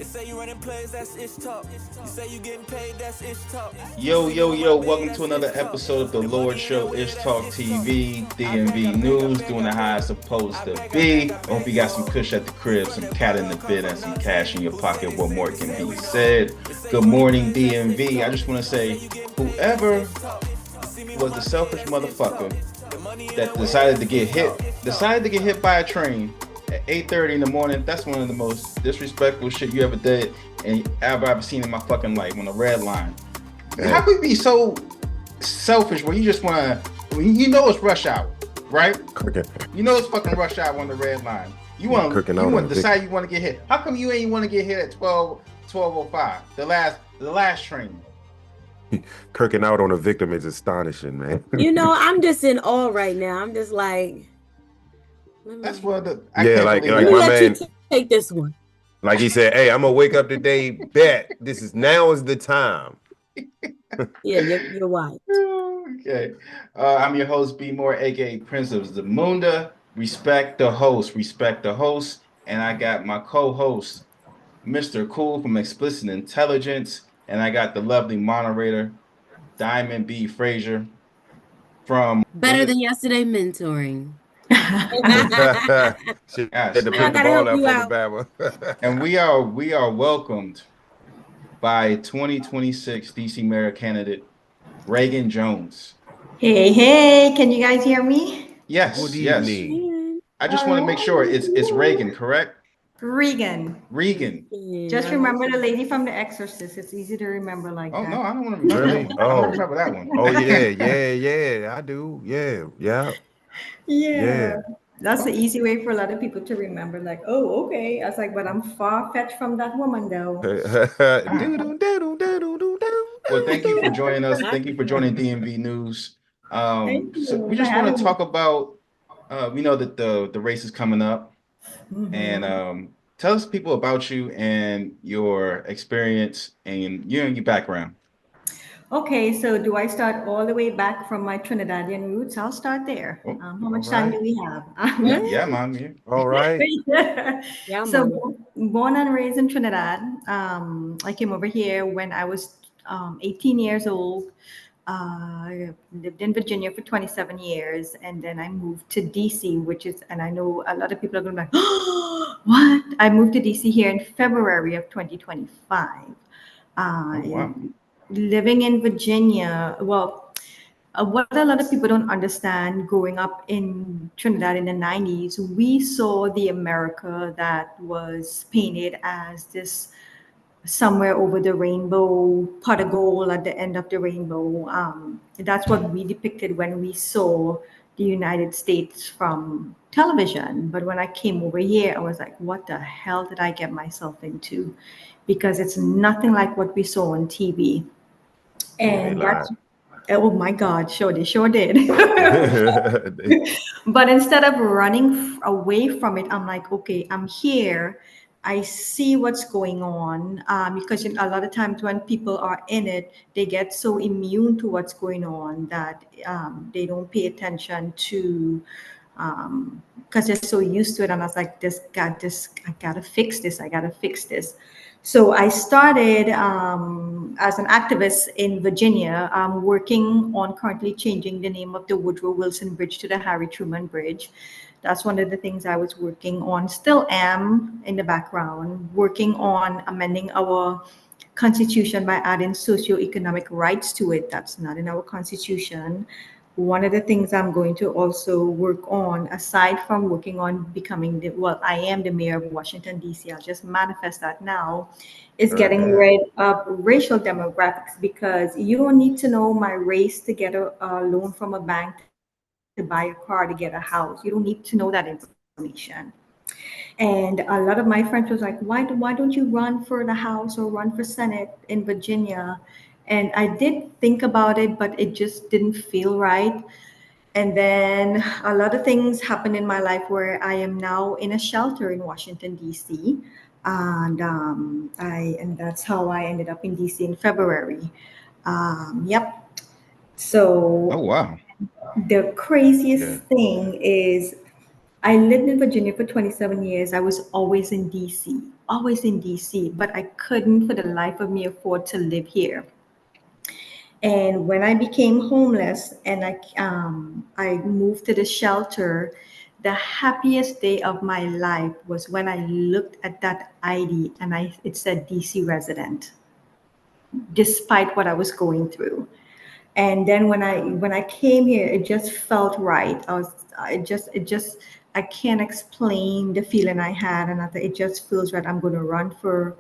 say you running plays, that's ish talk. You say you getting paid, that's ish talk. Yo, welcome to another episode of the Lord Show, Ish Talk TV, DMV News, doing the how it's supposed to be. I hope you got some kush at the crib, some cat in the bed, and some cash in your pocket. What more can be said? Good morning, DMV. I just want to say, whoever was the selfish motherfucker that decided to get hit by a train at 8:30 in the morning. That's one of the most disrespectful shit you ever did and ever seen in my fucking life on a red line. How could you be so selfish when you just want to, you know it's rush hour, right? Okay. You know it's fucking rush hour on the red line. You want to decide you want to get hit. How come you ain't want to get hit at 12:05, the last train? Kirking out on a victim is astonishing, man. I'm just in awe right now. I'm just like, That's what like my man. Take this one. Like he said, hey, I'm gonna wake up today. Bet now is the time. Yeah, you're right. Okay, I'm your host Bmore, aka Prince of Zamunda. Respect the host, and I got my co-host, MizterKool from Explicit Intelligence. And I got the lovely moderator, Diamond B. Frazier from Better Than Yesterday Mentoring. She had to put the ball out for the bad one. And we are welcomed by 2026 DC Mayor candidate Regan Jones. Hey, can you guys hear me? Yes, Good yes. evening. I just want to make sure it's Regan, correct? Regan. Just remember the lady from The Exorcist. It's easy to remember like that. Oh no, I don't want to remember. Really? I don't remember that one. Oh yeah, I do. Yeah. That's the easy way for a lot of people to remember. Like, oh, okay. I was like, but I'm far fetched from that woman, though. Well, thank you for joining us. Thank you for joining DMV News. So we just want to talk about. We know that the race is coming up, and tell us people about you and your experience and your background. Okay, so do I start all the way back from my Trinidadian roots? I'll start there. How much time do we have? Yeah, Mom. Yeah. All right. Yeah, so born and raised in Trinidad. I came over here when I was 18 years old. I lived in Virginia for 27 years, and then I moved to DC, and I know a lot of people are going to be like, what? I moved to DC here in February of 2025. Wow. Living in Virginia, what a lot of people don't understand, growing up in Trinidad in the 90s, we saw the America that was painted as this somewhere over the rainbow, pot of gold at the end of the rainbow. That's what we depicted when we saw the United States from television. But when I came over here, I was like, what the hell did I get myself into? Because it's nothing like what we saw on TV. And oh my God, they sure did. But instead of running away from it, I'm like, okay, I'm here. I see what's going on, because a lot of times when people are in it, they get so immune to what's going on that they don't pay attention to, because they're so used to it. And I was like, I gotta fix this. So I started as an activist in Virginia, working on currently changing the name of the Woodrow Wilson Bridge to the Harry Truman Bridge. That's one of the things I was working on, still am in the background, working on amending our Constitution by adding socioeconomic rights to it. That's not in our Constitution. One of the things I'm going to also work on, aside from working on becoming I am the mayor of Washington, D.C., I'll just manifest that now, is getting rid of racial demographics, because you don't need to know my race to get a loan from a bank, to buy a car, to get a house. You don't need to know that information. And a lot of my friends was like, why don't you run for the House or run for Senate in Virginia? And I did think about it, but it just didn't feel right. And then a lot of things happened in my life where I am now in a shelter in Washington, D.C. And that's how I ended up in D.C. in February. Yep. So Oh wow. the craziest thing is I lived in Virginia for 27 years. I was always in DC, but I couldn't for the life of me afford to live here. And when I became homeless and I moved to the shelter, the happiest day of my life was when I looked at that ID and it said DC resident, despite what I was going through. And then when I came here, it just felt right. I can't explain the feeling I had, and I thought it just feels right. I'm going to run for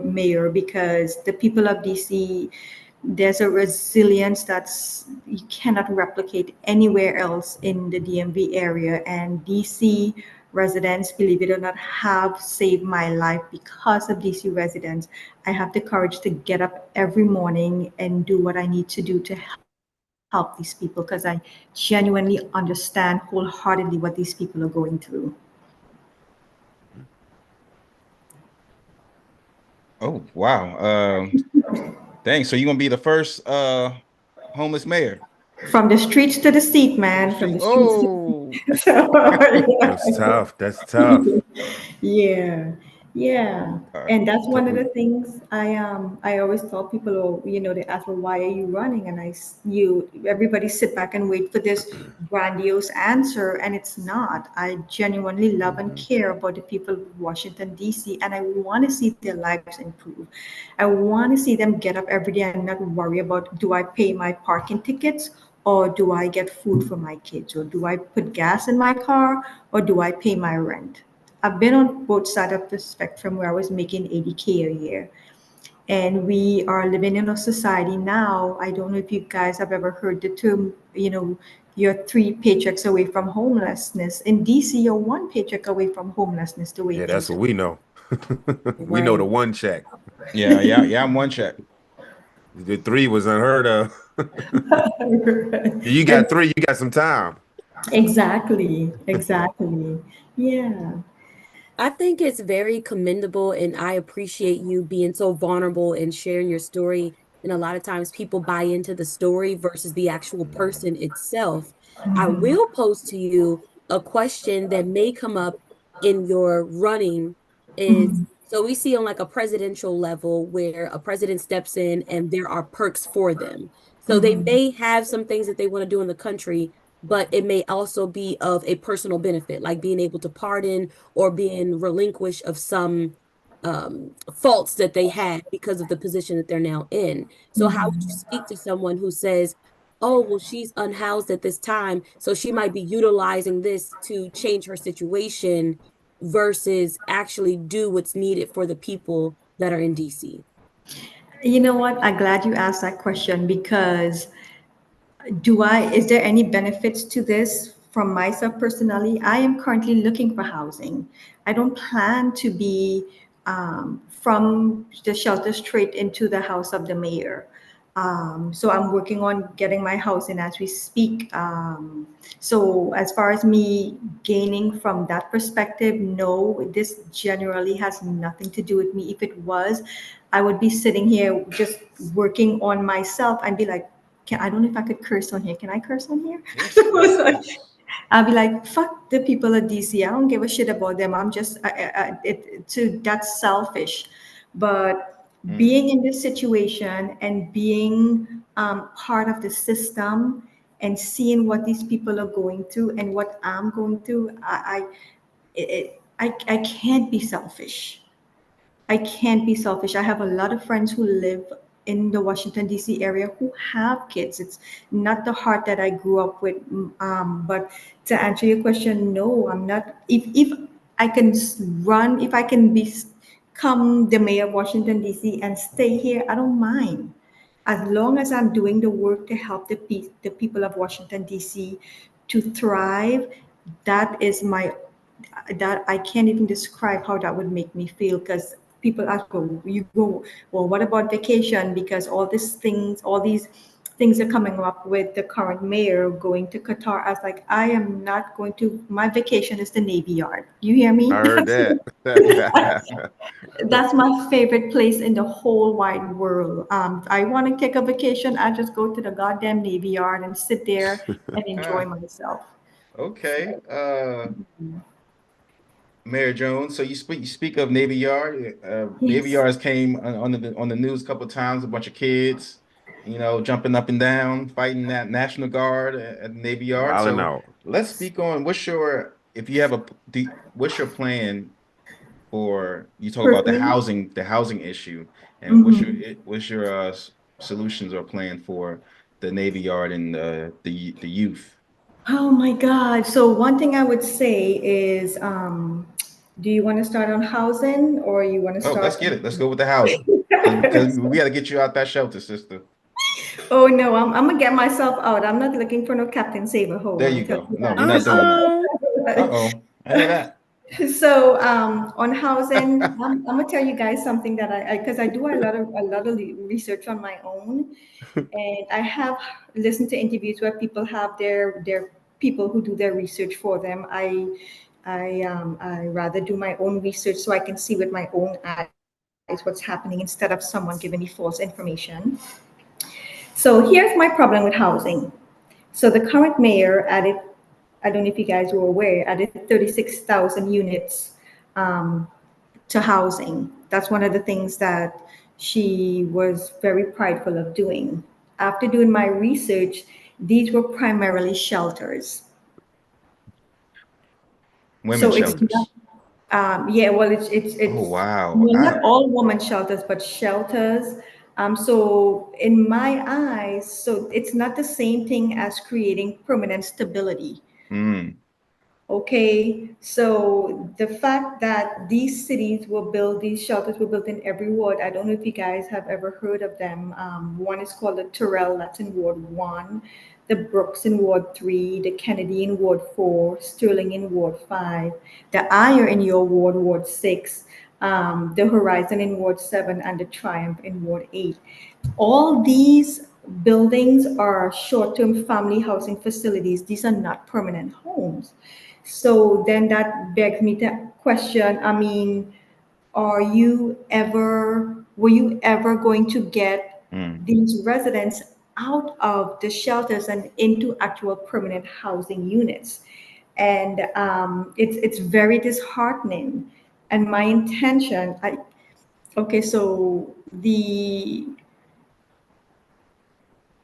mayor because the people of DC, there's a resilience that's you cannot replicate anywhere else in the DMV area. And DC residents, believe it or not, have saved my life. Because of DC residents, I have the courage to get up every morning and do what I need to do to help these people because I genuinely understand wholeheartedly what these people are going through. Oh, wow. Thanks. So you're gonna be the first homeless mayor? From the streets to the seat, man. From the streets Oh, so, That's tough. That's tough. yeah, yeah. And that's one of Totally. the things I always tell people, oh, they ask, well, why are you running? And everybody sit back and wait for this grandiose answer, and it's not. I genuinely love and care about the people of Washington D.C., and I want to see their lives improve. I want to see them get up every day and not worry about, do I pay my parking tickets, or do I get food for my kids, or do I put gas in my car, or do I pay my rent? I've been on both sides of the spectrum where I was making 80K a year. And we are living in a society now. I don't know if you guys have ever heard the term, you're 3 paychecks away from homelessness. In DC, you're 1 paycheck away from homelessness, the way Yeah, that's things what are. we know. We know the Right. one check. yeah. I'm one check. The three was unheard of. You got And three, you got some time. exactly. Yeah. I think it's very commendable, and I appreciate you being so vulnerable and sharing your story. And a lot of times people buy into the story versus the actual person itself. I will pose to you a question that may come up in your running is so we see on like a presidential level where a president steps in and there are perks for them. So they may have some things that they want to do in the country, but it may also be of a personal benefit, like being able to pardon or being relinquished of some faults that they had because of the position that they're now in. So how would you speak to someone who says, oh, well, she's unhoused at this time, so she might be utilizing this to change her situation versus actually do what's needed for the people that are in DC? You know what? I'm glad you asked that question because is there any benefits to this from myself personally? I am currently looking for housing. I don't plan to be from the shelter straight into the house of the mayor. So I'm working on getting my house in as we speak. So as far as me gaining from that perspective, no, this generally has nothing to do with me. If it was, I would be sitting here just working on myself and be like, I don't know if I could curse on here. Can I curse on here? Yes, yes, yes. I'll be like, fuck the people of DC. I don't give a shit about them. That's selfish. But being in this situation and being part of the system and seeing what these people are going through and what I'm going through, I can't be selfish. I can't be selfish. I have a lot of friends who live in the Washington D.C. area who have kids. It's not the heart that I grew up with. But to answer your question, no, I'm not. If I can run, if I can become the mayor of Washington D.C. and stay here, I don't mind. As long as I'm doing the work to help the people of Washington D.C. to thrive, that is my that I can't even describe how that would make me feel because people ask, well, you go, well, what about vacation? Because all these things are coming up with the current mayor going to Qatar. I was like, I am not going to, my vacation is the Navy Yard. You hear I me? heard that. That's my favorite place in the whole wide world. I want to take a vacation. I just go to the goddamn Navy Yard and sit there and enjoy myself. Okay. Mayor Jones. So you speak of Navy Yard. Navy Yes. Yards came on the news a couple of times. A bunch of kids, jumping up and down, fighting that National Guard at the Navy Yard. Wilding So out. let's speak on what's your if you have what's your plan for you talk about Personally. the housing issue, and Mhm. what's your solutions or plan for the Navy Yard and the youth? Oh my God. So one thing I would say is, do you want to start on housing or you want to Oh, let's start? get it. Let's go with the housing because we got to get you out that shelter, sister. Oh no, I'm gonna get myself out. I'm not looking for no Captain Save a Hole. There I'm you gonna tell go. you No, that we're not doing that. Uh-oh. Uh-oh. I hear that. So on housing, I'm gonna tell you guys something that because I do a lot of research on my own, and I have listened to interviews where people have their people who do their research for them. I rather do my own research so I can see with my own eyes what's happening instead of someone giving me false information. So here's my problem with housing. So the current mayor added, I don't know if you guys were aware, added 36,000 units um, to housing. That's one of the things that she was very prideful of doing. After doing my research, these were primarily shelters. Women's So it's not, shelters. yeah, well, it's Oh wow. well, not all woman shelters, but shelters. So in my eyes, so it's not the same thing as creating permanent stability. Mm, Okay, so the fact that these cities were built, these shelters were built in every ward. I don't know if you guys have ever heard of them. One is called the Terrell, that's in Ward 1, the Brooks in Ward 3, the Kennedy in Ward 4, Sterling in Ward 5, the Ayer in your ward, Ward 6, the Horizon in Ward 7, and the Triumph in Ward 8. All these buildings are short-term family housing facilities. These are not permanent homes. So then that begs me to question, I mean, were you ever going to get mm. these residents out of the shelters and into actual permanent housing units? And it's very disheartening. And my intention, okay, so the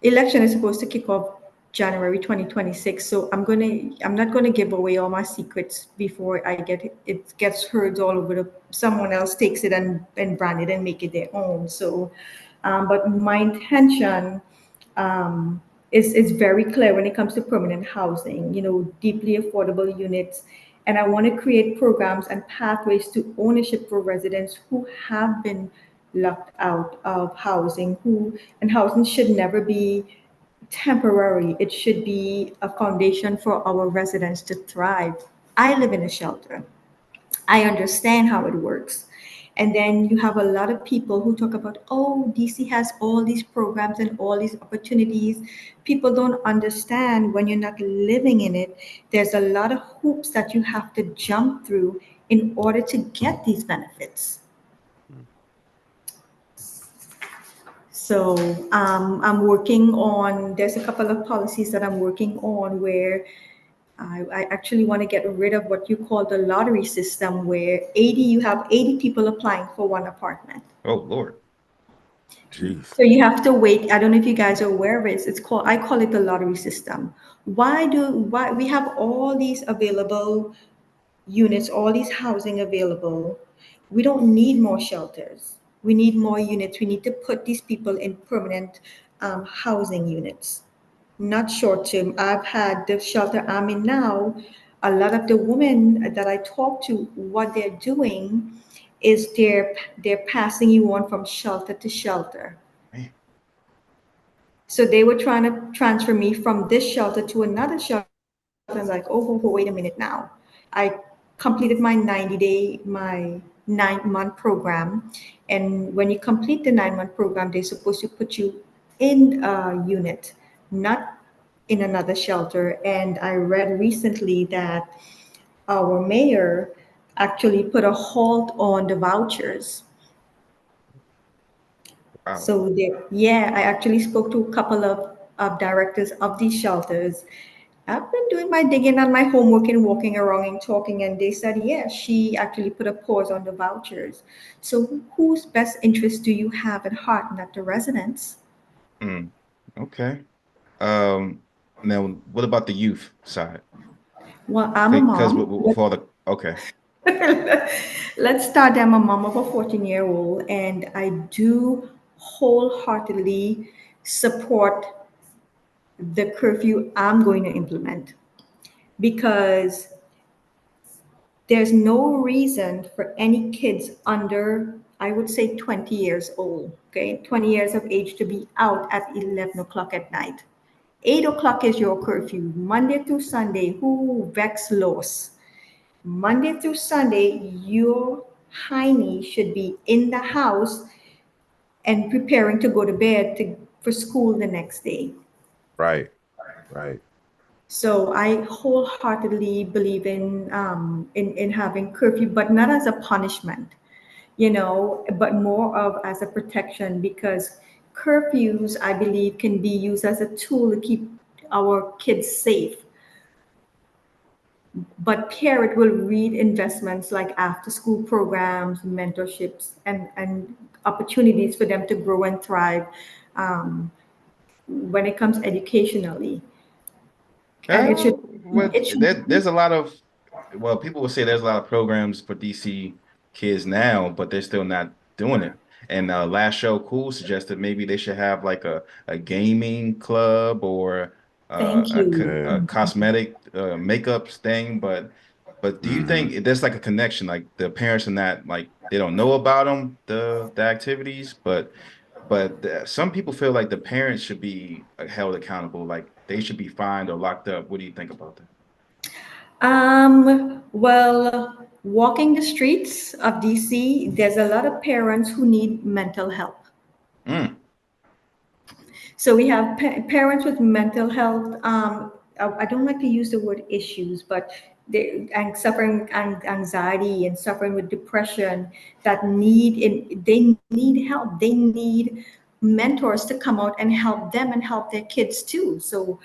election is supposed to kick off January 2026. So I'm not gonna give away all my secrets before it gets heard all over someone else takes it and brand it and make it their own. So, but my intention is very clear when it comes to permanent housing, deeply affordable units. And I want to create programs and pathways to ownership for residents who have been locked out of housing, and housing should never be temporary. It should be a foundation for our residents to thrive. I live in a shelter. I understand how it works. And then you have a lot of people who talk about, oh, DC has all these programs and all these opportunities. People don't understand when you're not living in it. There's a lot of hoops that you have to jump through in order to get these benefits. So there's a couple of policies that I'm working on where I actually want to get rid of what you call the lottery system, where you have 80 people applying for one apartment. Oh Lord. Jeez. So you have to wait. I don't know if you guys are aware of it. I call it the lottery system. Why we have all these available units, all these housing available? We don't need more shelters. We need more units. We need to put these people in permanent housing units, not short term. I've had the shelter I'm in now. A lot of the women that I talk to, what they're doing is they're passing you on from shelter to shelter. Man. So they were trying to transfer me from this shelter to another shelter. I was like, oh, wait a minute now. I completed my 9-month program. And when you complete the 9-month program, they're supposed to put you in a unit, not in another shelter. And I read recently that our mayor actually put a halt on the vouchers. Wow. So yeah, I actually spoke to a couple of directors of these shelters, I've been doing my digging on my homework and walking around and talking, and they said, yes, she actually put a pause on the vouchers. So, whose best interest do you have at heart, not the residents? Mm, okay. Um, Now what about the youth side? Well, I'm a Because mom. with all the okay. Let's start. I'm a mom of a 14-year-old, and I do wholeheartedly support the curfew I'm going to implement because there's no reason for any kids under, I would say, 20 years old, okay, 20 years of age to be out at 11 o'clock at night. 8 o'clock is your curfew, Monday through Sunday. Who vex loss? Monday through Sunday, your hiney should be in the house and preparing to go to bed for school the next day. Right. Right. So I wholeheartedly believe in having curfew, but not as a punishment, but more of as a protection because curfews, I believe, can be used as a tool to keep our kids safe. But parent will read investments like after school programs, mentorships, and opportunities for them to grow and thrive um, when it comes educationally. And But it should there's a lot of, well, people will say there's a lot of programs for DC kids now, but they're still not doing it. And last show, Cool suggested maybe they should have like a gaming club or thank you. a Yeah. cosmetic makeup thing. But do you Hmm. think there's like a connection? Like the parents and that, like they don't know about them, the activities, but some people feel like the parents should be held accountable, like they should be fined or locked up. What do you think about that? Well, walking the streets of DC, there's a lot of parents who need mental help. Mm, So we have parents with mental health. I don't like to use the word issues, but and suffering anxiety and suffering with depression that they need help. They need mentors to come out and help them and help their kids too. So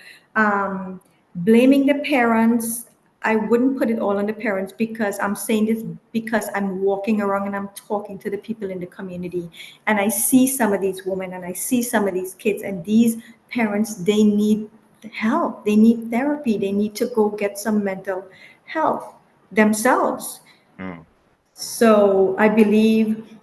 blaming the parents, I wouldn't put it all on the parents because I'm saying this because I'm walking around and I'm talking to the people in the community and I see some of these women and I see some of these kids and these parents, they need help. They need therapy. They need to go get some mental health themselves. mm, So I believe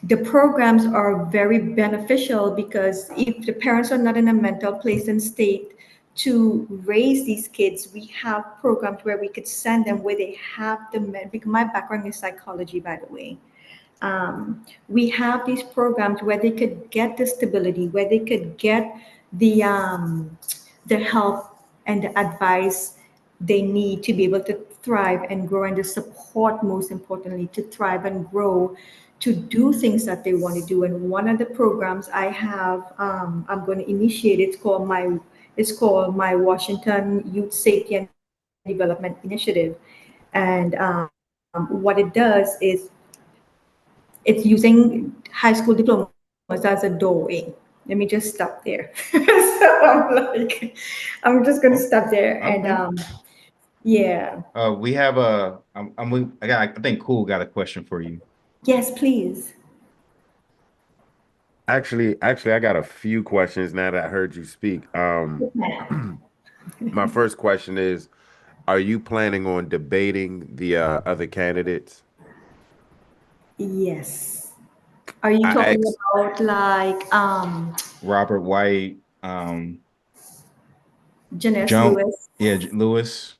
the programs are very beneficial because if the parents are not in a mental place and state to raise these kids, we have programs where we could send them where they have because my background is psychology, by the way. We have these programs where they could get the stability, where they could get the help and the advice they need to be able to thrive and grow, and the support, most importantly, to thrive and grow, to do things that they want to do. And one of the programs I have, I'm going to initiate. It's called my Washington Youth Safety and Development Initiative, and what it does is it's using high school diplomas as a doorway. Let me just stop there. So I'm just going to oh, stop there. And okay. yeah, We have a. I think Cool got a question for you. yes, please. Actually, I got a few questions now that I heard you speak. My first question is, are you planning on debating the other candidates? Yes. Are you I talking asked, about like Robert White, Janice Joan, Lewis? yeah, Lewis.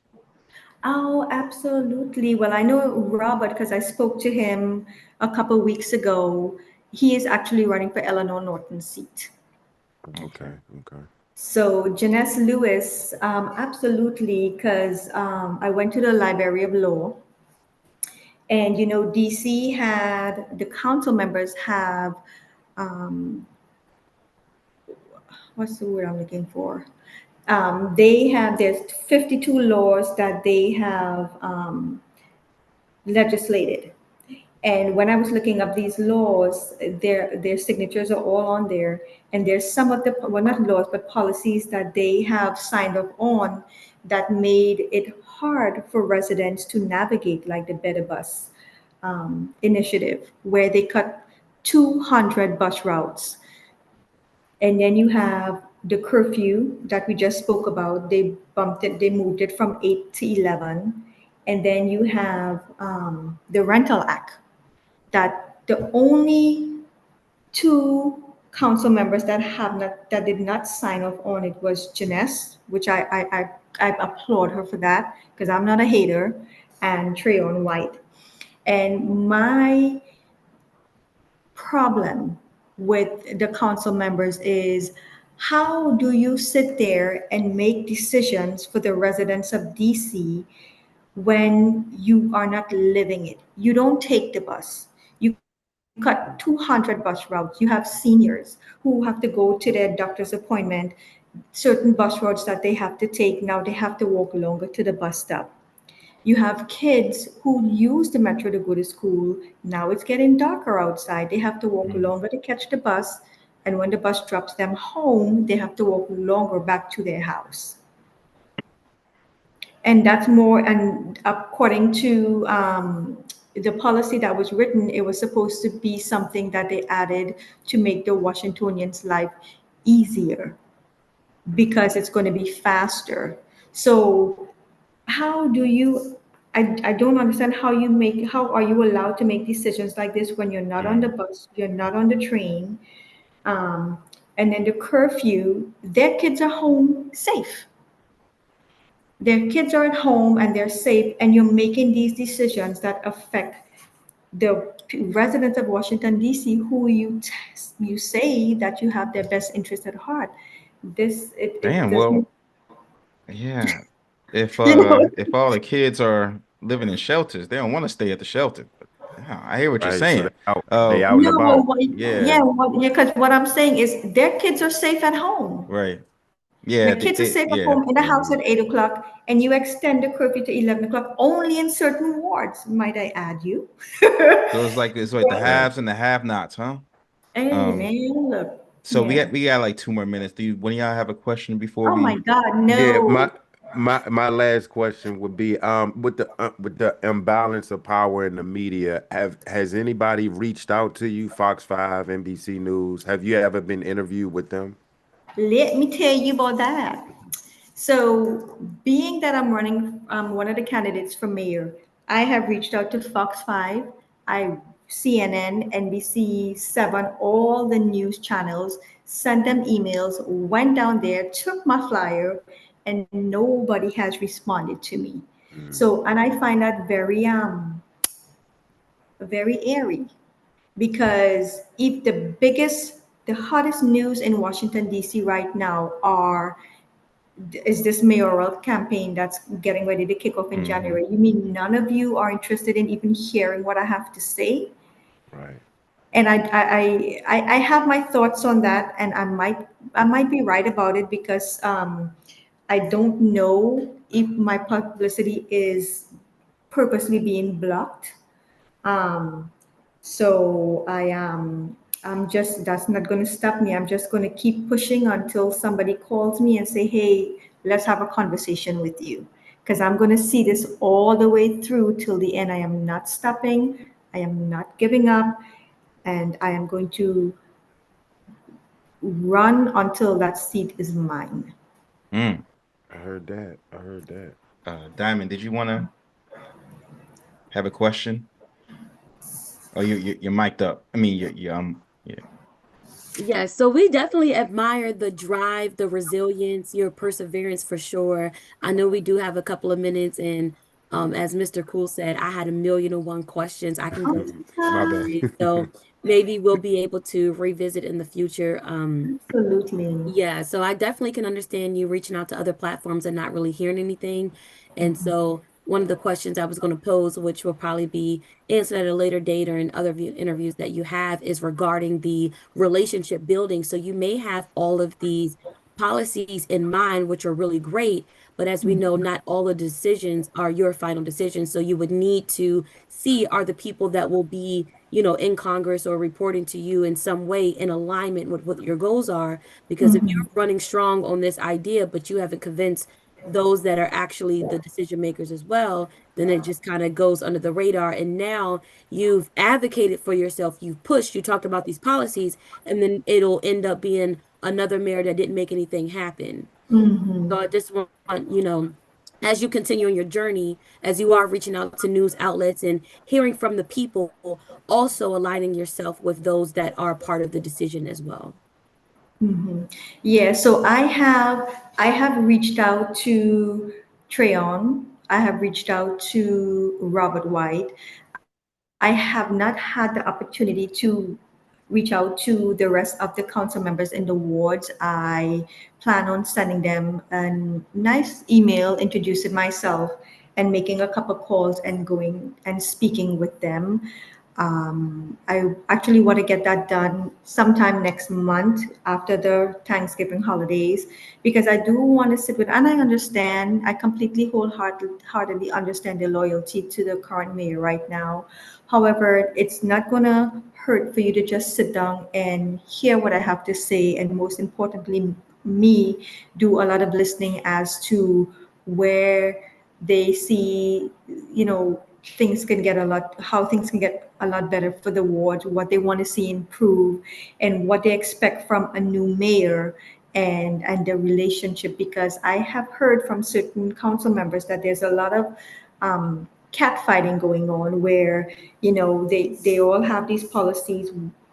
Oh, absolutely. Well, I know Robert because I spoke to him a couple weeks ago. He is actually running for Eleanor Norton's seat. okay, okay. So Janice Lewis, absolutely, because I went to the Library of Law, and DC had the council members have what's the word I'm looking for? There's 52 laws that they have legislated. And when I was looking up these laws, their signatures are all on there. And there's some of the, well, not laws, but policies that they have signed up on that made it hard for residents to navigate, like the Better Bus initiative, where they cut 200 bus routes. And then you have the curfew that we just spoke about. They bumped it, they moved it from 8 to 11. And then you have the Rental Act, that the only two council members that did not sign off on it was Janess, which I applaud her for that because I'm not a hater, and Trayon White. And my problem with the council members is, how do you sit there and make decisions for the residents of DC when you are not living it? You don't take the bus. You cut 200 bus routes. You have seniors who have to go to their doctor's appointment, certain bus routes that they have to take. Now they have to walk longer to the bus stop. You have kids who use the metro to go to school. Now it's getting darker outside. They have to walk longer to catch the bus. And when the bus drops them home, they have to walk longer back to their house. And that's more, and according to the policy that was written, it was supposed to be something that they added to make the Washingtonians' life easier because it's going to be faster. So how do you, I don't understand how are you allowed to make decisions like this when you're not on the bus, you're not on the train, and then the curfew, their kids are home safe. Their kids are at home and they're safe, and you're making these decisions that affect the residents of Washington, D.C., who you say that you have their best interest at heart. It Damn, doesn't, well, yeah. If you know, if all the kids are living in shelters, they don't want to stay at the shelter. But yeah, I hear what you're Right. So saying. they out and no, about. yeah, Yeah, because what I'm saying is their kids are safe at home. right. The Yeah, kids are safe at yeah. home in the house at 8 o'clock, and you extend the curfew to 11 o'clock only in certain wards. Might I add you? So it's like the Yeah. haves and the have-nots, huh? Hey Um, man, look, so yeah. we got like 2 more minutes. Do you when y'all have a question before Oh my we God, Yeah. no. My last question would be with the imbalance of power in the media, has anybody reached out to you, Fox 5, NBC News? Have you ever been interviewed with them? Let me tell you about that. So, being that I'm running one of the candidates for mayor, I have reached out to Fox 5, CNN, NBC 7, all the news channels, sent them emails, went down there, took my flyer, and nobody has responded to me. Mm. So, and I find that very airy, because if the hottest news in Washington, D.C. right now is this mayoral campaign that's getting ready to kick off in Mhm. January. You mean none of you are interested in even hearing what I have to say? Right. And I have my thoughts on that, and I might be right about it, because I don't know if my publicity is purposely being blocked. Um, so I'm just, that's not going to stop me. I'm just going to keep pushing until somebody calls me and say, hey, let's have a conversation with you. Because I'm going to see this all the way through till the end. I am not stopping. I am not giving up. And I am going to run until that seat is mine. Mm. I heard that. I heard that. Diamond, did you want to have a question? Oh, you're mic'd up. I mean, you yeah. Yeah, so we definitely admire the drive, the resilience, your perseverance for sure. I know we do have a couple of minutes, and as Mr. Cool said, I had 1,000,001 questions. I can go Mhm. My bad. so maybe we'll be able to revisit in the future. Absolutely. Yeah, so I definitely can understand you reaching out to other platforms and not really hearing anything. And so one of the questions I was going to pose, which will probably be answered at a later date or in other interviews that you have, is regarding the relationship building. So you may have all of these policies in mind, which are really great, but as we know, not all the decisions are your final decisions. So you would need to see, are the people that will be, in Congress or reporting to you in some way in alignment with what your goals are, because if you're running strong on this idea, but you haven't convinced those that are actually the decision makers as well, then it just kind of goes under the radar. And now you've advocated for yourself, you've pushed, you talked about these policies, and then it'll end up being another mayor that didn't make anything happen. Mm-hmm. So I just want, as you continue on your journey, as you are reaching out to news outlets and hearing from the people, also aligning yourself with those that are part of the decision as well. Mm-hmm. Yeah, so I have reached out to Treon. I have reached out to Robert White. I have not had the opportunity to reach out to the rest of the council members in the wards. I plan on sending them a nice email introducing myself and making a couple calls and going and speaking with them. I actually want to get that done sometime next month after the Thanksgiving holidays because I do want to sit with, and I understand, I completely wholeheartedly understand the loyalty to the current mayor right now. However, it's not going to hurt for you to just sit down and hear what I have to say, and most importantly, me do a lot of listening as to where they see, things can get a lot, how things can get a lot better for the ward, what they want to see improve, and what they expect from a new mayor and the relationship. Because I have heard from certain council members that there's a lot of catfighting going on where they all have these policies,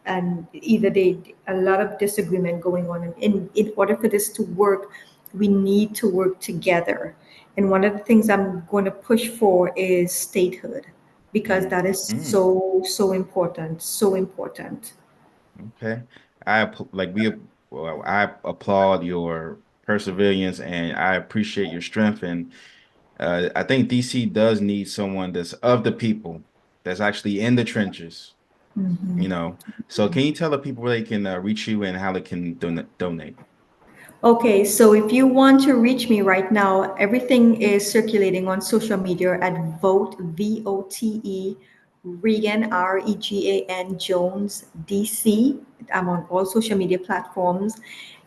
and either they a lot of disagreement going on, and in order for this to work, we need to work together. And one of the things I'm going to push for is statehood, because that is Mm. so important, so important. Okay. I applaud your perseverance and I appreciate your strength. And I think DC does need someone that's of the people, that's actually in the trenches, you know. So can you tell the people where they can reach you and how they can donate? Okay, so if you want to reach me right now, everything is circulating on social media at vote, Regan, Regan Jones, DC. I'm on all social media platforms.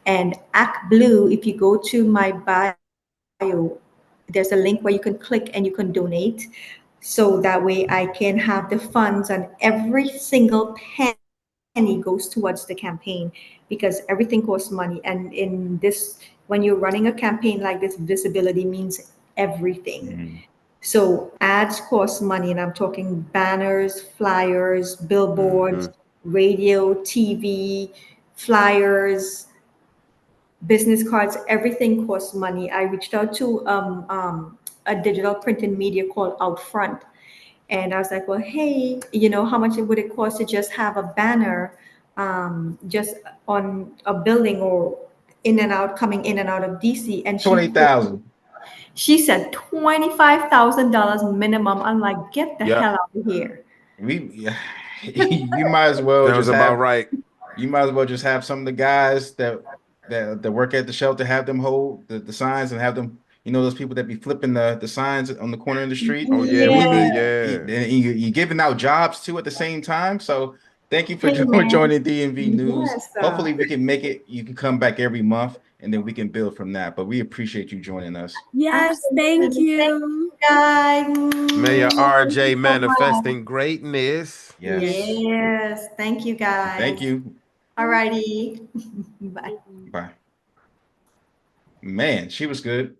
And Act Blue, if you go to my bio, there's a link where you can click and you can donate. So that way I can have the funds, and every single penny goes towards the campaign, because everything costs money. And in this, when you're running a campaign like this, visibility means everything. Mhm. So ads cost money, and I'm talking banners, flyers, billboards, Mm-hmm. radio, TV, flyers, business cards, everything costs money. I reached out to a digital print and media called Outfront. And I was like, well, hey, how much would it cost to just have a banner just on a building or in and out, coming in and out of DC? And 20,000. she said $25,000 minimum. I'm like, get the hell Yep. out of here. We you might as well Sounds just about have right. you might as well just have some of the guys that work at the shelter, have them hold the signs and have them, those people that be flipping the signs on the corner of the street. Oh yeah, with the Yeah. yeah. And you're giving out jobs too at the same time. So thank you for Hey, man. joining DMV News. Yes. Hopefully we can make it. You can come back every month and then we can build from that. But we appreciate you joining us. Yes, thank Absolutely. Thank you. you, guys. Mayor Thank you RJ so much. manifesting greatness. Yes. Yes. Thank you, Thank guys. you. Alrighty. Bye. Bye. Man, she was good.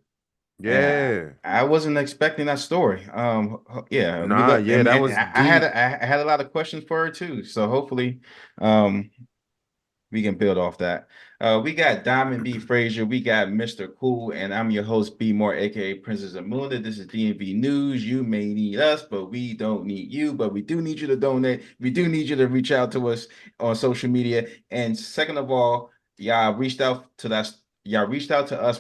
Yeah. I wasn't expecting that story. Yeah, we Nah, look. I yeah, mean, that and was I had deep. I had a lot of questions for her too. So hopefully, um, we can build off that. We got Diamond B. Frazier, we got Mr. Cool, and I'm your host, Bmore, aka Princess Amunda. This is DMV News. You may need us, but we don't need you. But we do need you to donate. We do need you to reach out to us on social media. And second of all, y'all reached out to us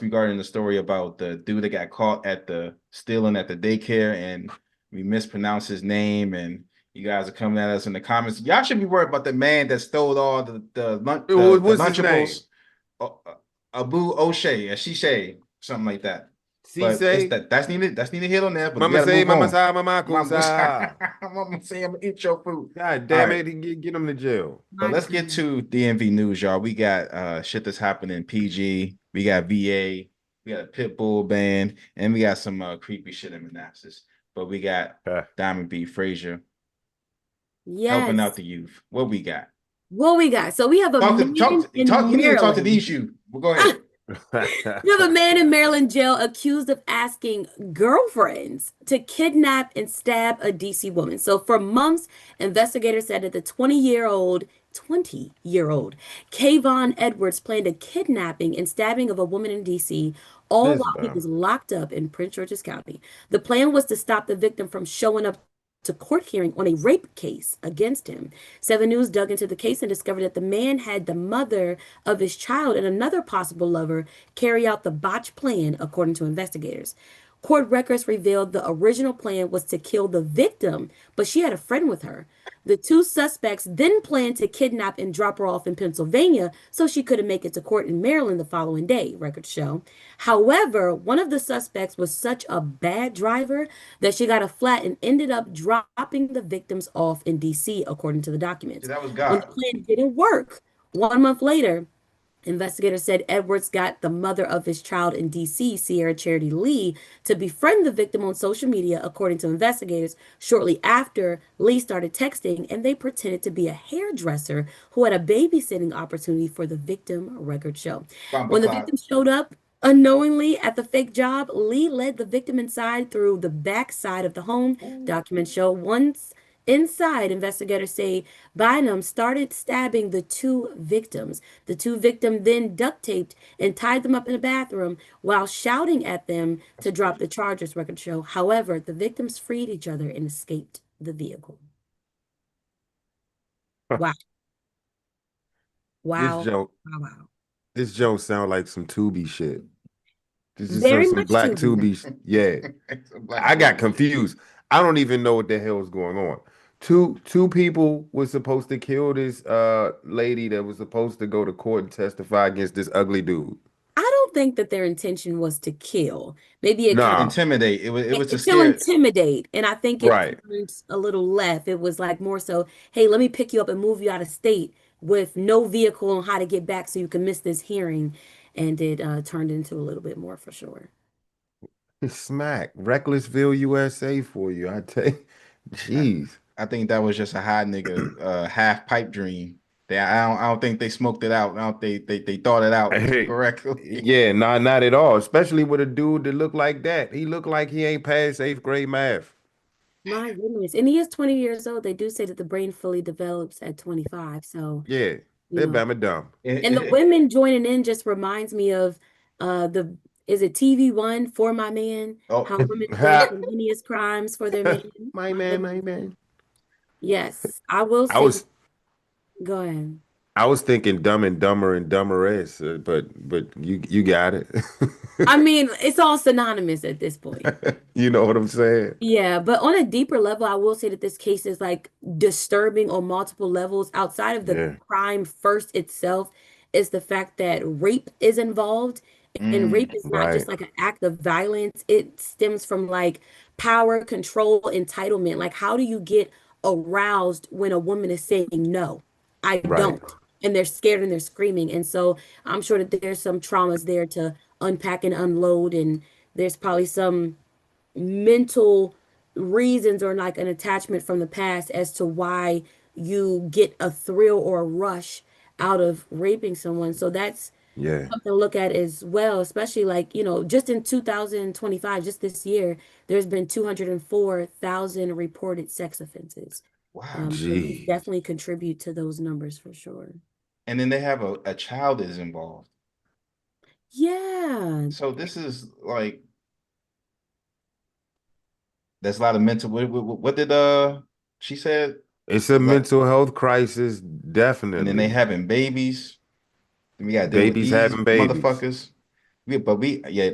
regarding the story about the dude that got caught at the stealing at the daycare, and we mispronounced his name, and you guys are coming at us in the comments. Y'all should be worried about the man that stole all the What's his name? Lunchables, uh, Abu O'Shea, or Shishay, something like that. But it's Cisse. that's neither here nor there. But we Mama got to say, move mama on. sa, mama Mama, kusa. Mama say I'm gonna eat your food. God All damn right, it, get him to jail. but My let's get God. to DMV news, y'all. We got shit that's happening in PG. We got VA. We got a pit bull band, and we got some creepy shit in Manassas. But we got Diamond B. Frazier helping out Yes. the youth. What we got? What we got? So we have a man You need to talk to Maryland. these youth. Well, go ahead. You have a man in Maryland jail accused of asking girlfriends to kidnap and stab a DC woman. So for months, investigators said that the 20-year-old Kayvon Edwards planned a kidnapping and stabbing of a woman in DC, all This while he bomb. was locked up in Prince George's County. The plan was to stop the victim from showing up to court hearing on a rape case against him. 7 News dug into the case and discovered that the man had the mother of his child and another possible lover carry out the botched plan, according to investigators. Court records revealed the original plan was to kill the victim, but she had a friend with her. The two suspects then planned to kidnap and drop her off in Pennsylvania so she couldn't make it to court in Maryland the following day, records show. However, one of the suspects was such a bad driver that she got a flat and ended up dropping the victims off in DC, according to the documents. That was When the God. plan didn't work, 1 month later, investigators said Edwards got the mother of his child in DC, Sierra Charity Lee, to befriend the victim on social media, according to investigators. Shortly after, Lee started texting, and they pretended to be a hairdresser who had a babysitting opportunity for the victim, record show. Bumper When the clock. victim showed up unknowingly at the fake job, Lee led the victim inside through the back side of the home. Documents show once inside, investigators say Bynum started stabbing the two victims. The two victims then duct taped and tied them up in a bathroom while shouting at them to drop the charges, records show. However, the victims freed each other and escaped the vehicle. Wow. This Wow. joke, Wow. Wow. this joke sound like some Tubi shit. This is Very some much black to me. Tubi. Yeah, It's a black I got dude. confused. I don't even know what the hell is going on. Two people were supposed to kill this lady that was supposed to go to court and testify against this ugly dude. I don't think that their intention was to kill. Maybe it kind of Nah, Intimidate. It was to to scare. intimidate. And I think it right. turned a little left. It was like more so, hey, let me pick you up and move you out of state with no vehicle on how to get back so you can miss this hearing. And it turned into a little bit more for sure. Smack. Recklessville, USA for you. I tell you. Jeez. I think that was just a high nigga half pipe dream. I don't think they smoked it out. I don't think they thought it out Hey, correctly. yeah, not at all. Especially with a dude that looked like that. He looked like he ain't passed 8th grade math. My goodness. And he is 20 years old. They do say that the brain fully develops at 25. So, Yeah, you they're know, bama dumb. and the women joining in just reminds me of the is it TV1 for my man? Oh, How women commit the heinous crimes for their man. My man, my man. Yes, I will I say. was Go ahead. I was thinking Dumb and Dumber and Dumberess, but you got it. I mean, it's all synonymous at this point. You know what I'm saying? Yeah, but on a deeper level, I will say that this case is like disturbing on multiple levels. Outside of the Yeah. crime first itself, is the fact that rape is involved. And rape is not just Right, like an act of violence. It stems from like power, control, entitlement. Like, how do you get aroused when a woman is saying no, I right. don't? And they're scared and they're screaming. And so I'm sure that there's some traumas there to unpack and unload. And there's probably some mental reasons or like an attachment from the past as to why you get a thrill or a rush out of raping someone. So that's Yeah. something to look at as well, especially like, just in 2025, just this year, there's been 204,000 reported sex offenses. wow. So these Jeez. definitely contribute to those numbers for sure. And then they have a child is involved. Yeah. So this is like that's a lot of mental. What did she said? It's a Like, mental health crisis, and then they definitely. having babies. And we got to deal with Babies these having babies. motherfuckers. Yeah,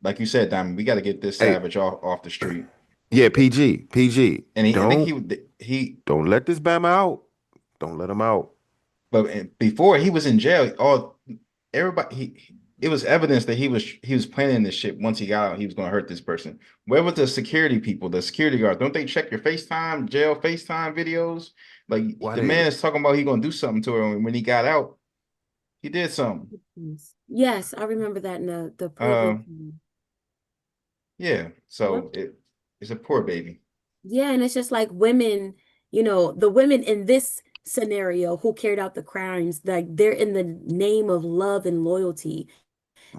like you said, Diamond, we got to get this Hey, savage off the street. yeah, PG. And I think Don't he don't let this Bama out. Don't let him out. but before he was in jail, it was evidence that he was planning this shit. Once he got out, he was going to hurt this person. Where was the security people, the security guards? Don't they check your jail FaceTime videos? Like Why the they man is talking about he going to do something to her when he got out. He did something. Yes, I remember that in the previous Um, one. yeah. Yep. So it's a poor baby. Yeah, and it's just like women, the women in this scenario who carried out the crimes, like they're in the name of love and loyalty.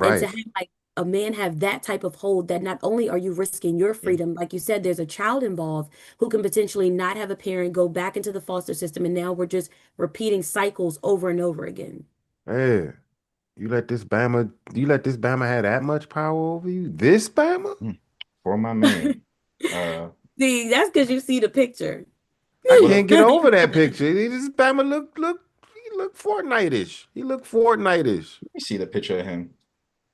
And to Right. have like a man have that type of hold that not only are you risking your Yeah. freedom, like you said, there's a child involved who can potentially not have a parent, go back into the foster system, and now we're just repeating cycles over and over again. Yeah. You let this Bama have that much power over you? This Bama? Mm. For my man. Uh, See, that's because you see the picture. I well, can't get over that picture. This Bama he look Fortnite-ish. He look Fortnite-ish. let me see the picture of him.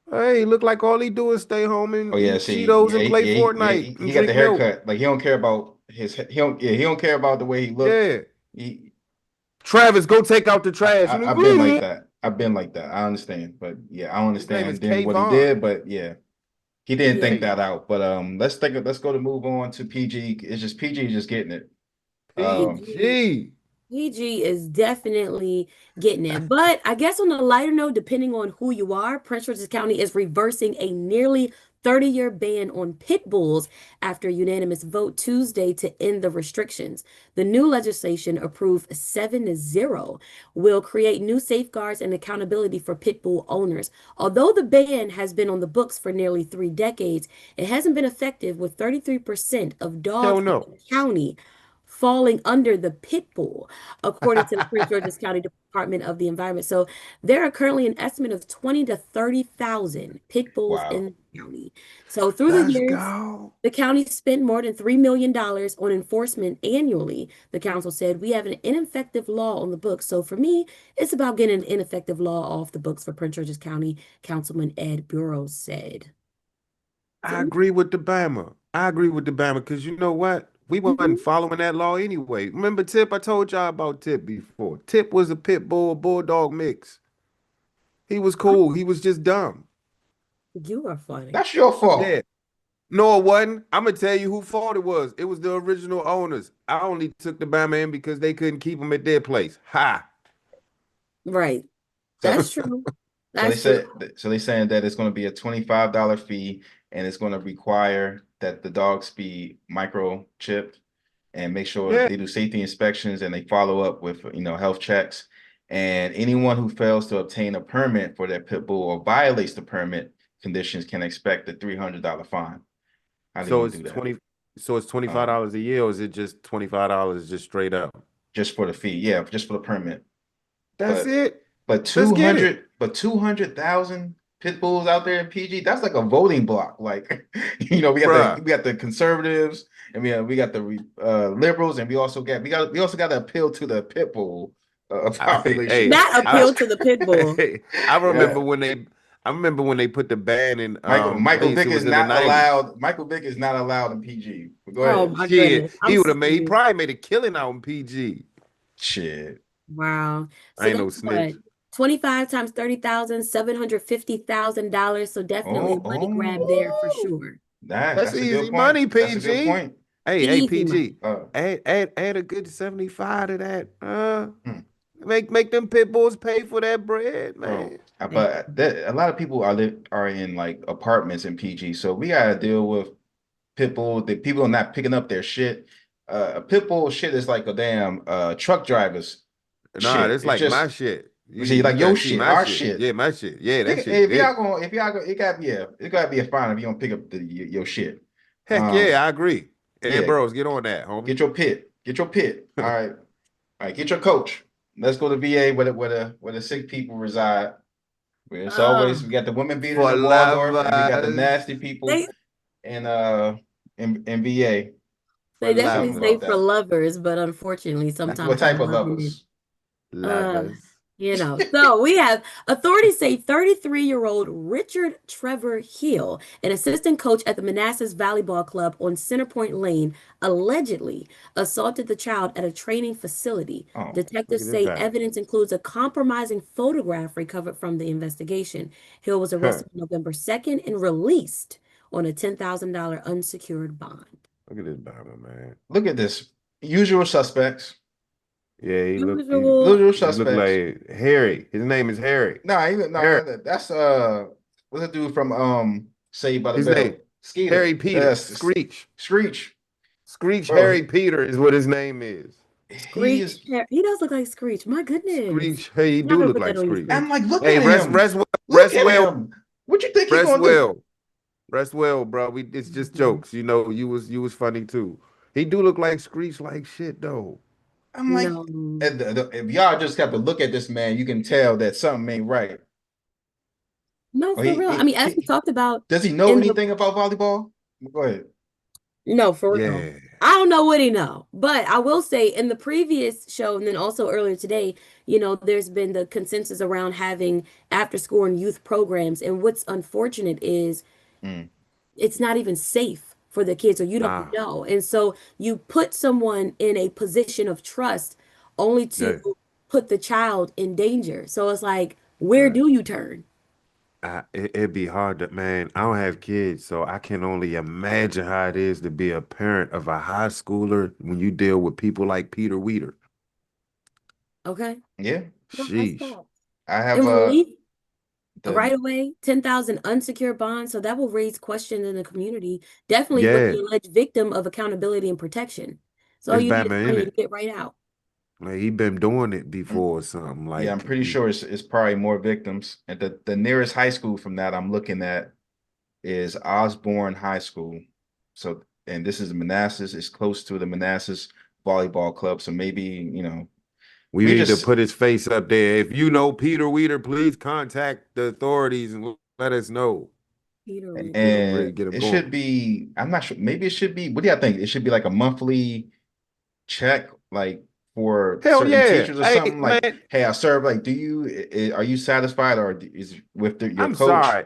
Hey, he look like all he do is stay home Oh and yeah, eat see, Cheetos yeah, and play yeah, Fortnite and he got the drink milk. haircut. Like he don't care about he don't care about the way he look. Yeah. He Travis, go take out the trash. And I've been like that. I've been like that. I understand, but yeah, I don't his name is understand then what he Kayvon. did, but yeah, he didn't Yeah. think that out. But let's go to move on to PG. It's just PG just getting it. Um, PG. PG is definitely getting it. But I guess on a lighter note, depending on who you are, Prince George's County is reversing a nearly 30-year ban on pit bulls after a unanimous vote Tuesday to end the restrictions. The new legislation, approved 7-0, will create new safeguards and accountability for pit bull owners. Although the ban has been on the books for nearly 3 decades, it hasn't been effective, with 33% of Hell dogs in no. the county falling under the pit bull, according to the Prince George's County Department of the Environment. So there are currently an estimate of 20 to 30,000 pit bulls wow. in the county. So through the Let's years, go. the county spent more than $3 million on enforcement annually. The council said, we have an ineffective law on the books. So for me, it's about getting an ineffective law off the books for Prince George's County, Councilman Ed Burrows said. I So, agree with the Bama. I agree with the Bama because you know what? We mhm, wasn't following that law anyway. Remember Tip? I told y'all about Tip before. Tip was a pit bull bulldog mix. He was cool. He was just dumb. you are funny. That's your fault. Yeah. No, it wasn't. I'm gonna tell you who fault it was. It was the original owners. I only took the Bama in because they couldn't keep him at their place. Ha. Right. So That's true. so they That's true. said so they saying that it's going to be a $25 fee and it's going to require that the dogs be microchipped and make sure Yeah. they do safety inspections and they follow up with health checks. And anyone who fails to obtain a permit for their pit bull or violates the permit conditions can expect a $300 fine. How do you So gonna it's do that? 20. So it's Um, $25 a year, or is it just $25 just straight up? just for the fee, yeah, just for the permit. That's But it. but Let's get it. 200,000 pit bulls out there in PG, that's like a voting block. Like, Bruh. we got the conservatives and we got the liberals, and we also got to appeal to the pit bull population. Hey, Not appeal to the pit bull. I Yeah. remember when they put the ban in Michael place. Vick It is was in the not 90s. allowed. Michael Vick is not allowed in PG. But go Oh ahead. my Shit, goodness. I'm he serious. probably made a killing out in PG. Shit. Wow. I So ain't no that's what? snitch. 25 times 30,000, $750,000. So definitely a Oh, money grab there for oh, sure. That's that's a good easy point. money, That's a good PG. point. Hey, Easy money. PG. Add a good 75 to that. Hmm. Make them pit bulls pay for that bread, Bro, man. but a lot of people are in like apartments in PG, so we gotta deal with pit bull. The people are not picking up their shit. A pit bull shit is like a damn truck driver's Nah, shit. that's It's like my just shit. You see you like your gotta see shit, my our shit. shit. Yeah, my shit. Yeah, that Nigga, shit big. if y'all go, it gotta be a fine if you don't pick up your shit. Heck Um, yeah, I agree. Ed yeah, Burrows, get on that, homie. get your pit. All right, get your coach. Let's go to VA where the sick people reside. Where it's always we Oh, got the women beaters For in Waldorf and we got the lovers. nasty people they in in VA. For they Do definitely something say about for lovers. that. lovers, but unfortunately, What sometimes the type of loving it. lovers? Uh, Lovers. So we have authorities say 33-year-old Richard Trevor Hill, an assistant coach at the Manassas Volleyball Club on Centerpoint Lane, allegedly assaulted the child at a training facility. Oh, Look Detectives at this say guy. evidence includes a compromising photograph recovered from the investigation. Hill was Huh. arrested on November 2nd and released on a $10,000 unsecured bond. Look at this battle, man. look at this. Usual suspects. Yeah, Usual. Usual he look suspects. like Harry. His name is Harry. Harry. That's what's the dude from Saved by the His Bell? name Skeeter. Harry Peter. Yes, Screech. Screech. Screech Bro, Harry Peter is what his name is. he Screech. is. He does look like Screech. My goodness. Screech. Hey, he I'm not do gonna look put that like on your Screech. I'm screen. like, look Hey, at him. rest Look at well, him. What you think he rest gonna do? well, rest well, bro. It's just jokes. You know, you was funny too. He do look like Screech like shit though. I'm like, No. if y'all just have to look at this man, you can tell that something ain't right. No, Or for real. I mean, as we talked about does he know in the anything about volleyball? Go ahead. no, for real. Yeah. I don't know what he know, but I will say in the previous show and then also earlier today, there's been the consensus around having after school and youth programs. And what's unfortunate is Mm, it's not even safe for the kids, or you don't Nah. know. And so you put someone in a position of trust only to Yeah. put the child in danger. So it's like, where Uh, do you turn? it'd be hard to, man. I don't have kids, so I can only imagine how it is to be a parent of a high schooler when you deal with people like Peter Weeder. Okay. yeah, No, that's Sheesh. that. I have And relief the right away, 10,000 unsecured bonds. So that will raise questions in the community, definitely with Yeah, the alleged victim of accountability and protection. So all it's you need is Batman in money to it. get right out. Like he been doing it mm, before or something. yeah, I'm Like pretty sure it's probably more victims. And the nearest high school from that I'm looking at is Osborne High School. So, and this is Manassas. It's close to the Manassas volleyball club. So maybe, we we need to just put his face up there. If you know Peter Weeder, please contact the authorities and let us know. Peter Reader. We'll really and get him it going. should be, I'm not sure, maybe it should be, what do y'all think? It should be like a monthly check, like for Hell certain yeah. teachers or Hey, something like, man, hey, I serve, like, are you satisfied or is with your I'm coach? sorry.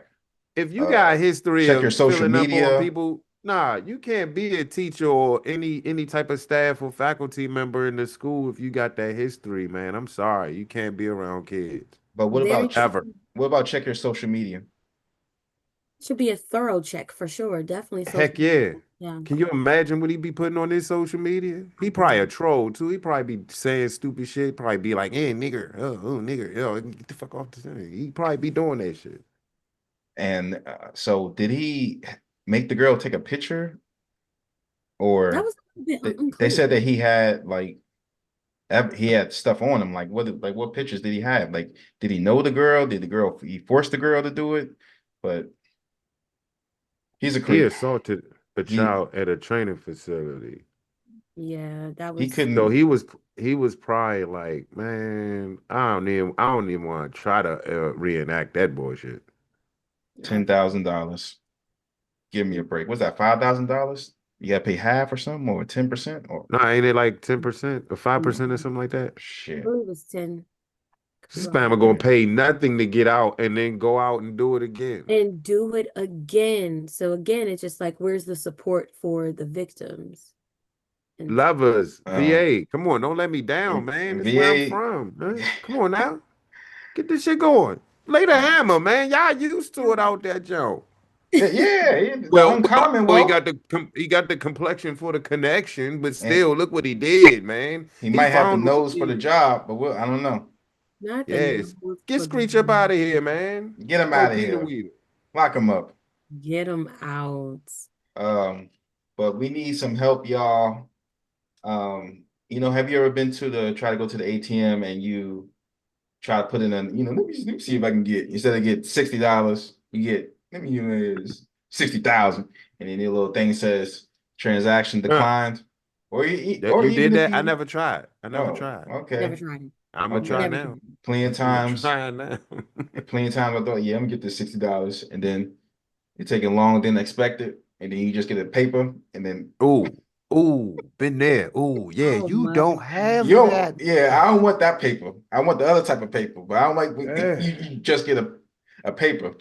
If you got a Uh, history check your of social filling up on media, people, nah, you can't be a teacher or any type of staff or faculty member in the school if you got that history, man. I'm sorry. You can't be around kids. but Very Ever. true. what about check your social media? Should be a thorough check for sure. Definitely social Heck media. yeah. Yeah. Can you imagine what he be putting on his social media? My He probably a goodness. troll too. He probably be saying stupid shit. Probably be like, "Hey, nigger, nigger, get the fuck off the thing." He probably be doing that shit. And so did he make the girl take a picture That or was a bit they unclear. said that he had like he had stuff on him. What pictures did he have? Like, did he know the girl? Did the girl he forced the girl to do it? But he's a He creep. assaulted a He child at a training facility. Yeah, that he was So couldn't he was probably like, man, I don't even want to try to reenact that bullshit. yeah. $10,000. Give me a break. Was that $5,000? You gotta pay half or something, or 10%, or No, ain't it like 10% or 5% or Mhm. something like that? I shit. believe it's 10. Could be This wrong. man gonna pay nothing to get out and then go out and do it again. And do it again. So again, it's just like, where's the support for the victims? And Lovers, Um, VA, come on, don't let me down, man. This is where I'm VA. from, man. Come on now, get this shit going. Lay the hammer, man. Y'all used to it out there, Joe. Yeah, the Well, uncommon he wealth. got he got the complexion for the connection, but And still, look what he did, man. he He might have the found the nose for the kid. job, but I don't know. not the Yes, nose get for the Screech up out of here, man. Get him Oh, out of Peter here. Weeder. Lock him up. get them out. Um, but we need some help, y'all. Have you ever been to try to go to the ATM and you try to put in let me see if I can get, instead of get $60, you get, let me use 60,000, and then the little thing says transaction Huh. declined, or You even did if that? I you, never tried. I never oh, tried. Never okay, tried it. I'm gonna try okay, Never now. tried it. plenty of I'm gonna times, try now. plenty of times I thought, yeah, I'm gonna get this $60, and then it's taking longer than expected, and then you just get a paper, and then Ooh, ooh, been there. Ooh, yeah, Oh you my don't goodness. have yo, that. yeah, I don't want that paper. I want the other type of paper, but I don't like when Eh. you just get a paper,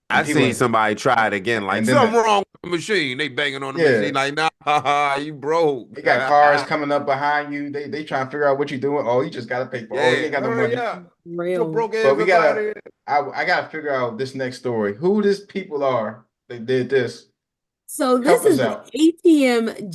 and I see people, somebody try it again, like and then something wrong with the machine. They banging on the yeah, machine, like, nah, you they broke. got cars coming up behind you. They trying to figure out what you're doing. Oh, you just got a paper. Oh, you Yeah, ain't got no hurry money. up. Get your Real. broke But ass we up out of gotta. here. I gotta figure out this next story. Who these people are? They did this. So Help this us is the out. ATM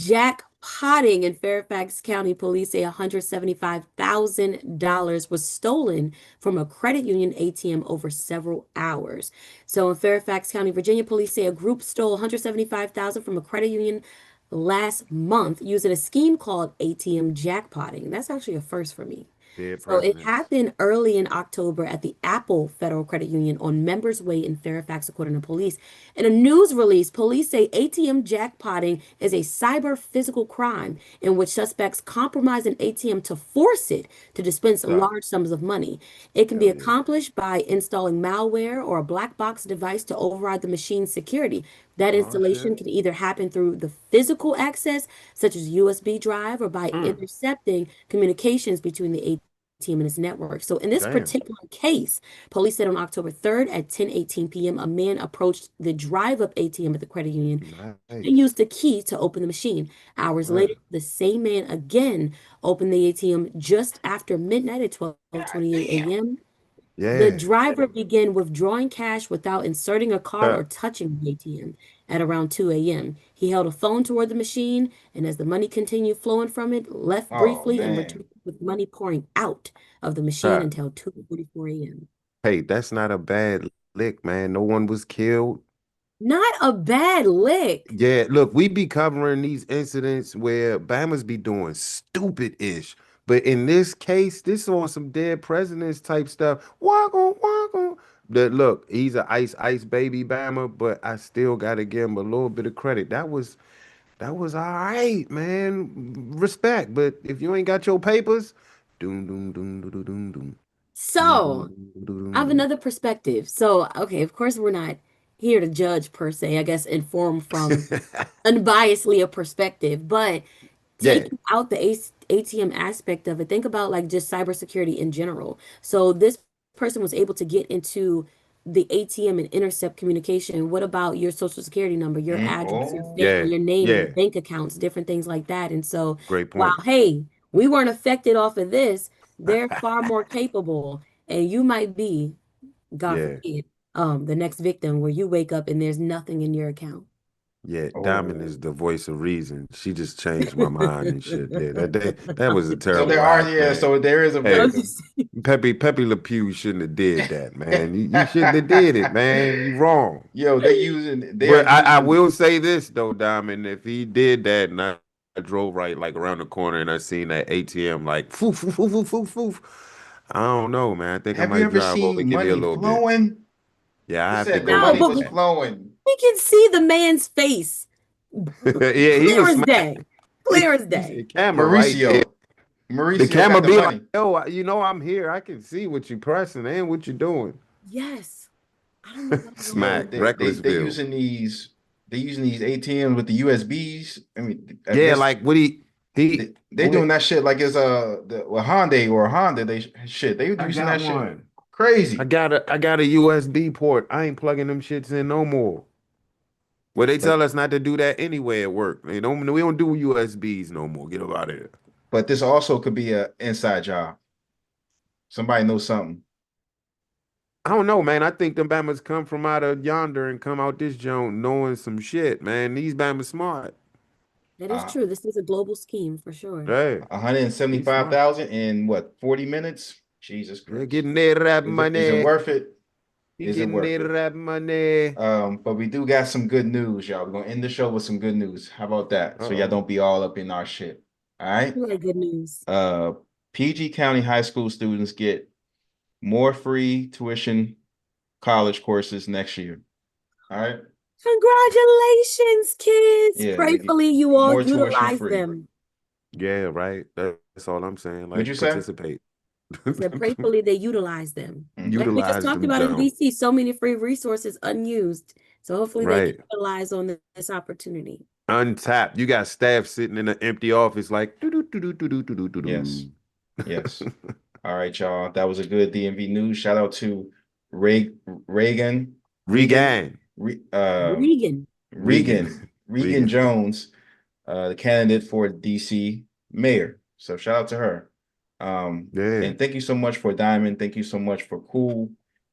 Jackpotting in Fairfax County, police say $175,000 was stolen from a credit union ATM over several hours. So in Fairfax County, Virginia, police say a group stole $175,000 from a credit union last month using a scheme called ATM jackpotting. That's actually a first for me. Dead So it presidents. happened early in October at the Apple Federal Credit Union on Members Way in Fairfax, according to police. In a news release, police say ATM jackpotting is a cyber physical crime in which suspects compromise an ATM to force it to dispense Stop. large sums of money. It can be Hell yeah. accomplished by installing malware or a black box device to override the machine's security. That Oh installation shit. can either happen through the physical access, such as USB drive, or by Mm. intercepting communications between the ATM and its network. So in this Damn. particular case, police said on October 3rd at 10:18 p.m., a man approached the drive-up ATM at the credit union and Nice. used the key to open the machine. Hours later, Mm. the same man again opened the ATM just after midnight at 12:28 a.m. The Yeah. driver began withdrawing cash without inserting a card Uh, or touching the ATM at around 2 a.m. He held a phone toward the machine, and as the money continued flowing from it, left Oh briefly and man. returned with money pouring out of the machine uh, until 2:44 a.m. hey, that's not a bad lick, man. No one was killed. Not a bad lick. Yeah, look, we be covering these incidents where Bama's be doing stupid-ish. But in this case, this on some dead presidents type stuff. Walk on, walk on. That look, he's a ice baby Bama, but I still gotta give him a little bit of credit. That was all right, man. Respect. But if you ain't got your papers, doom doom doom doom doom doom doom So, doom doom doom I have doom. another perspective. So, okay, of course, we're not here to judge per se, I guess, inform from unbiasedly a perspective, but Yeah. taking out the ATM aspect of it, think about like just cybersecurity in general. So this person was able to get into the ATM and intercept communication. What about your social security number, your address, your Oh. family, Yeah. your name, your Yeah. bank accounts, different things like that. And so Great while, point. hey, we weren't affected off of this, they're far more capable. And you might be, God Yeah. forbid, the next victim where you wake up and there's nothing in your account. Yeah, Diamond is Oh. the voice of reason. She just changed my mind and shit. Yeah, that was a So terrible there are, act, yeah, man. so there is a Hey, I'm victim. just Pepe Le Pew shouldn't have did that, man. You shouldn't have did it, man. You wrong. Yo, they are But I using will say this though, Diamond. If he did that and I drove right like around the corner and I seen that ATM like foof foof foof foof foof foof. I don't know, man. I think I have you might ever drive over. seen Give me a money little bit. flowing? Yeah, I It have to said the go no, money get but was that. flowing. we can see the man's face. Yeah, he Clear was as smiling. day. Clear as He day. said camera right there. Mauricio. The Mauricio camera got the be like, money. yo, I'm here. I can see what you pressing and what you're doing. Yes. I don't know what's going Yo, Smack, on. they Recklessville. using these ATMs with the USBs. I mean, I Yeah, guess like what he they what doing that shit like it's well, Hyundai or Honda. They I using got that shit one. crazy. I got a USB port. I ain't plugging them shits in no more. Well, they But tell us not to do that anyway at work. We don't do USBs no more. Get up out of here. but this also could be a inside job. Somebody knows something. I don't know, man. I think them Bammers come from out of yonder and come out this joint knowing some shit, man. These Bammers smart. That is Uh true. This is a global scheme for sure. Hey, he's smart. 175,000 in what, 40 minutes? Jesus They're Christ. getting their rap Is it money. worth it? He Is it getting worth their it? rap money. But we do got some good news, y'all. We're gonna end the show with some good news. How about that? So y'all Uh-oh. don't be all up in our shit. All right. We like good news. Uh, PG County high school students get more free tuition college courses next year. All right. Congratulations, kids. Yeah, they get Prayerfully, you all more tuition utilize free. them. Yeah, right. That's all I'm saying. What'd you Like, say? participate. I said, prayerfully, they utilize them. Like we just Utilize talked them about in jump. DC, so many free resources unused. So hopefully they Right. capitalize on this opportunity. Untapped. You got staff sitting in an empty office like doo doo doo doo doo doo doo doo Yes. doo. Yes. All right, y'all. That was a good DMV news. Shout out to Regan, Regan, Regan. Re, Regan. Regan, Regan Regan. Jones, the candidate for DC mayor. So shout out to her. Yeah. And thank you so much for Diamond. Thank you so much for Cool.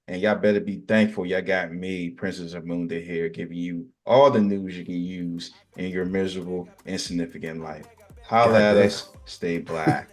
And y'all better be thankful y'all got me, Princess of Moonday here, giving you all the news you can use in your miserable, insignificant life. Holla at Goddamn. us. Stay black.